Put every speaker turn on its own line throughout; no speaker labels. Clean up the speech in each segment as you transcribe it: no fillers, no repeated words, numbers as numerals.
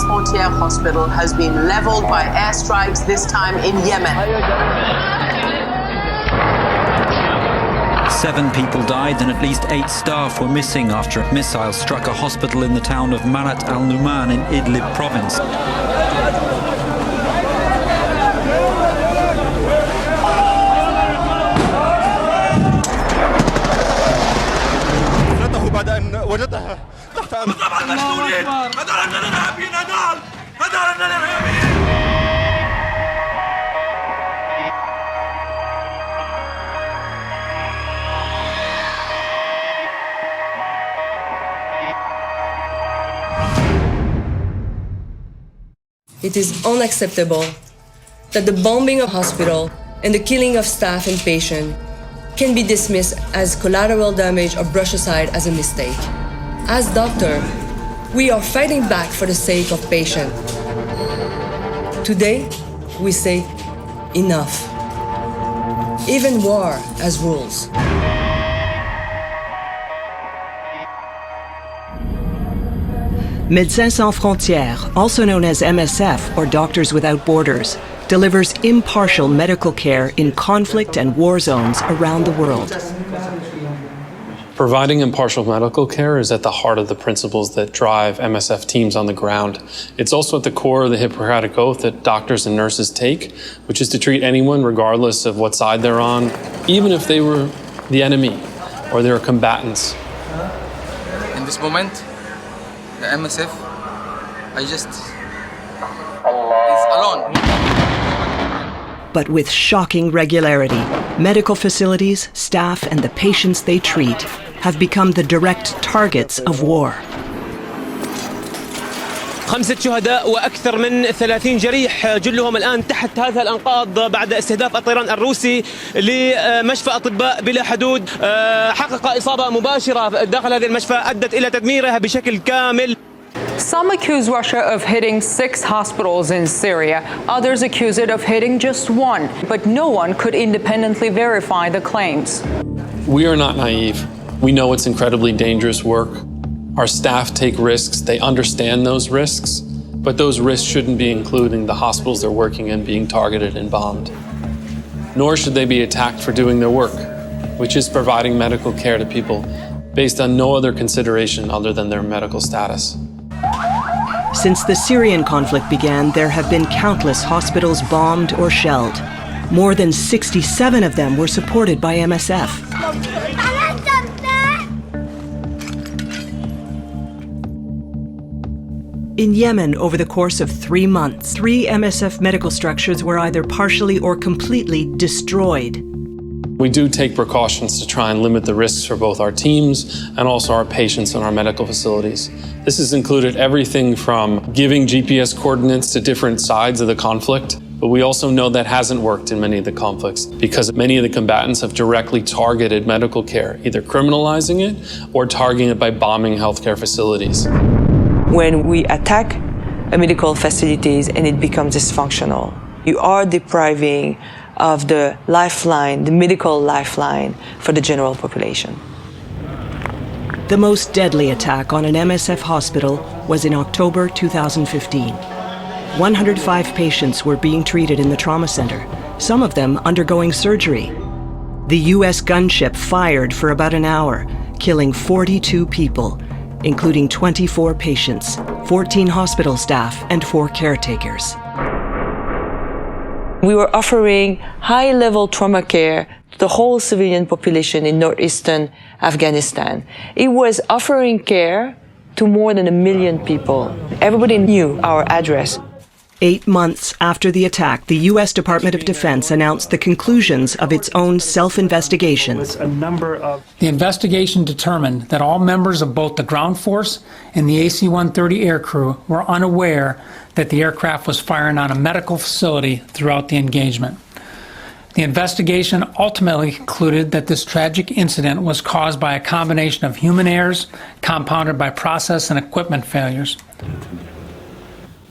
Sans Frontières hospital has been leveled by airstrikes, this time in Yemen.
7 people died and at least 8 staff were missing after a missile struck a hospital in the town of Marat al-Numan in Idlib province.
It is unacceptable that the bombing of hospital and the killing of staff and patients can be dismissed as collateral damage or brushed aside as a mistake. As doctors, we are fighting back for the sake of patients. Today, we say enough. Even war has rules.
Médecins Sans Frontières, also known as MSF or Doctors Without Borders, delivers impartial medical care in conflict and war zones around the world.
Providing impartial medical care is at the heart of the principles that drive MSF teams on the ground. It's also at the core of the Hippocratic Oath that doctors and nurses take, which is to treat anyone regardless of what side they're on, even if they were the enemy or they were combatants.
In this moment, the MSF, is alone.
But with shocking regularity, medical facilities, staff, and the patients they treat have become the direct targets of war.
5 شهداء وأكثر من 30 جريح جلهم الآن تحت هذه الأنقاض بعد استهداف الطيران الروسي لمشفى أطباء بلا حدود. حقق إصابة مباشرة داخل هذه المشفى أدت إلى تدميرها بشكل كامل.
Some accuse Russia of hitting 6 hospitals in Syria. Others accuse it of hitting just 1. But no one could independently verify the claims.
We are not naive. We know it's incredibly dangerous work. Our staff take risks. They understand those risks. But those risks shouldn't be including the hospitals they're working in being targeted and bombed. Nor should they be attacked for doing their work, which is providing medical care to people based on no other consideration other than their medical status.
Since the Syrian conflict began, there have been countless hospitals bombed or shelled. More than 67 of them were supported by MSF. In Yemen, over the course of 3 months, 3 MSF medical structures were either partially or completely destroyed.
We do take precautions to try and limit the risks for both our teams and also our patients in our medical facilities. This has included everything from giving GPS coordinates to different sides of the conflict, but we also know that hasn't worked in many of the conflicts because many of the combatants have directly targeted medical care, either criminalizing it or targeting it by bombing healthcare facilities.
When we attack medical facilities and it becomes dysfunctional, you are depriving of the lifeline, the medical lifeline for the general population.
The most deadly attack on an MSF hospital was in October 2015. 105 patients were being treated in the trauma center, some of them undergoing surgery. The U.S. gunship fired for about an hour, killing 42 people, including 24 patients, 14 hospital staff, and 4 caretakers.
We were offering high-level trauma care to the whole civilian population in northeastern Afghanistan. It was offering care to more than 1 million people. Everybody knew our address.
8 months after the attack, the U.S. Department of Defense announced the conclusions of its own self-investigations.
The investigation determined that all members of both the ground force and the AC-130 aircrew were unaware that the aircraft was firing on a medical facility throughout the engagement. The investigation ultimately concluded that this tragic incident was caused by a combination of human errors compounded by process and equipment failures.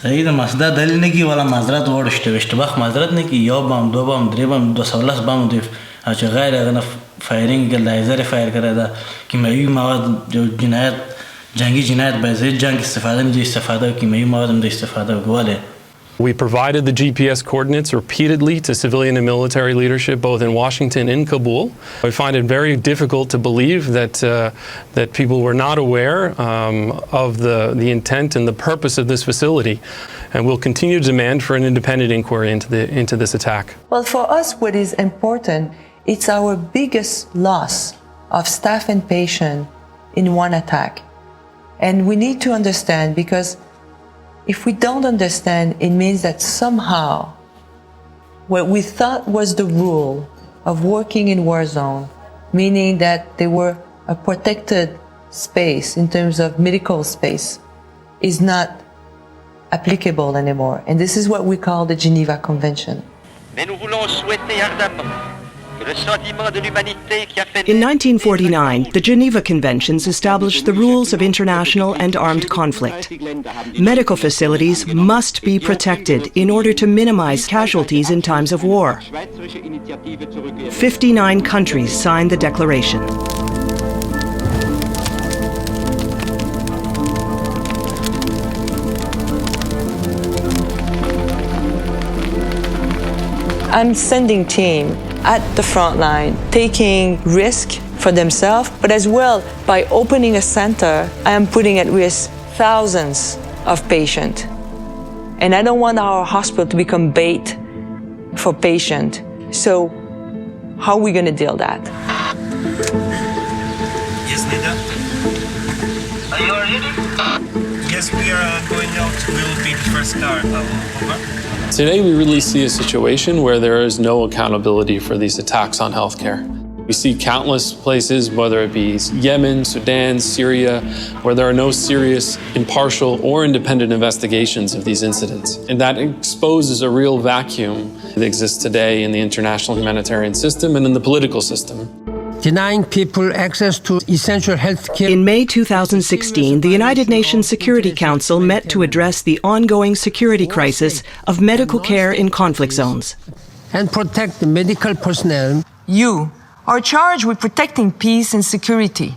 إذا مصدر دلیل نگی ولی معذرت وارشته اشتباه معذرت نگی یا بام دو بام دری بام 200 بام دیف اچ غیر اگر فایرینگ لیزر فایر کرده که میوی مواد جو جنایت جنگی جنایت باید جنگ استفاده می‌کنه استفاده کیمیایی مواد هم استفاده گواله.
We provided the GPS coordinates repeatedly to civilian and military leadership, both in Washington and Kabul. I find it very difficult to believe that people were not aware of the intent and the purpose of this facility, and we'll continue to demand for an independent inquiry into this attack.
Well, for us, what is important, it's our biggest loss of staff and patient in one attack. And we need to understand, because if we don't understand, it means that somehow what we thought was the rule of working in war zone, meaning that they were a protected space in terms of medical space, is not applicable anymore. And this is what we call the Geneva Convention.
In 1949, the Geneva Conventions established the rules of international and armed conflict. Medical facilities must be protected in order to minimize casualties in times of war. 59 countries signed the declaration.
I'm sending team at the front line, taking risk for themselves, but as well, by opening a center, I am putting at risk thousands of patients. And I don't want our hospital to become bait for patients. So how are we going to deal with that?
Yes, Nida. Are you ready? Yes, we are going out. We'll be the first car. Over.
Today, we really see a situation where there is no accountability for these attacks on healthcare. We see countless places, whether it be Yemen, Sudan, Syria, where there are no serious, impartial, or independent investigations of these incidents. And that exposes a real vacuum that exists today in the international humanitarian system and in the political system.
Denying people access to essential health care.
In May 2016, the United Nations Security Council met to address the ongoing security crisis of medical care in conflict zones.
And protect the medical personnel.
You are charged with protecting peace and security.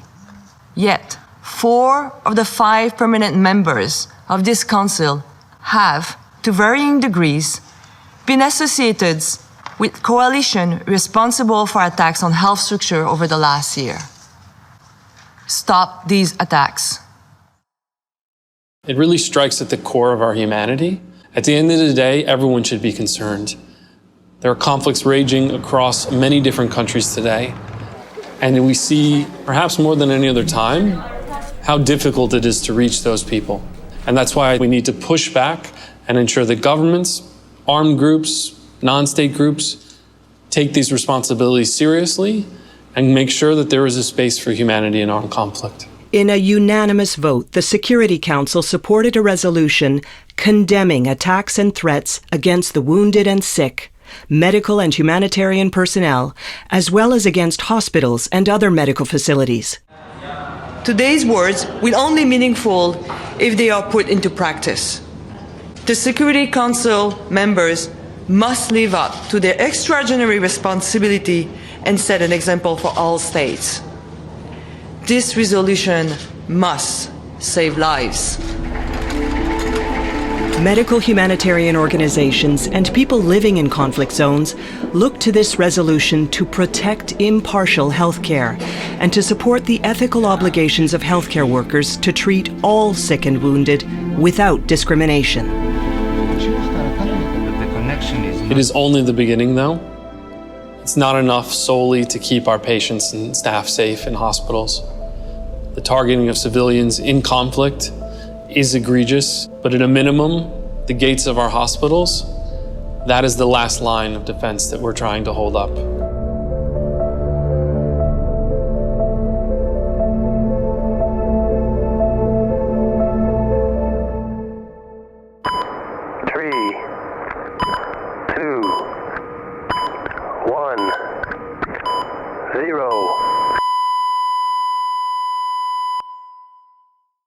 Yet, 4 of the 5 permanent members of this council have, to varying degrees, been associated with coalition responsible for attacks on health structure over the last year. Stop these attacks.
It really strikes at the core of our humanity. At the end of the day, everyone should be concerned. There are conflicts raging across many different countries today. And we see, perhaps more than any other time, how difficult it is to reach those people. And that's why we need to push back and ensure that governments, armed groups, non-state groups take these responsibilities seriously and make sure that there is a space for humanity in armed conflict.
In a unanimous vote, the Security Council supported a resolution condemning attacks and threats against the wounded and sick, medical and humanitarian personnel, as well as against hospitals and other medical facilities.
Today's words will only be meaningful if they are put into practice. The Security Council members must live up to their extraordinary responsibility and set an example for all states. This resolution must save lives.
Medical humanitarian organizations and people living in conflict zones look to this resolution to protect impartial health care and to support the ethical obligations of healthcare workers to treat all sick and wounded without discrimination.
It is only the beginning, though. It's not enough solely to keep our patients and staff safe in hospitals. The targeting of civilians in conflict is egregious, but at a minimum, the gates of our hospitals, that is the last line of defense that we're trying to hold up.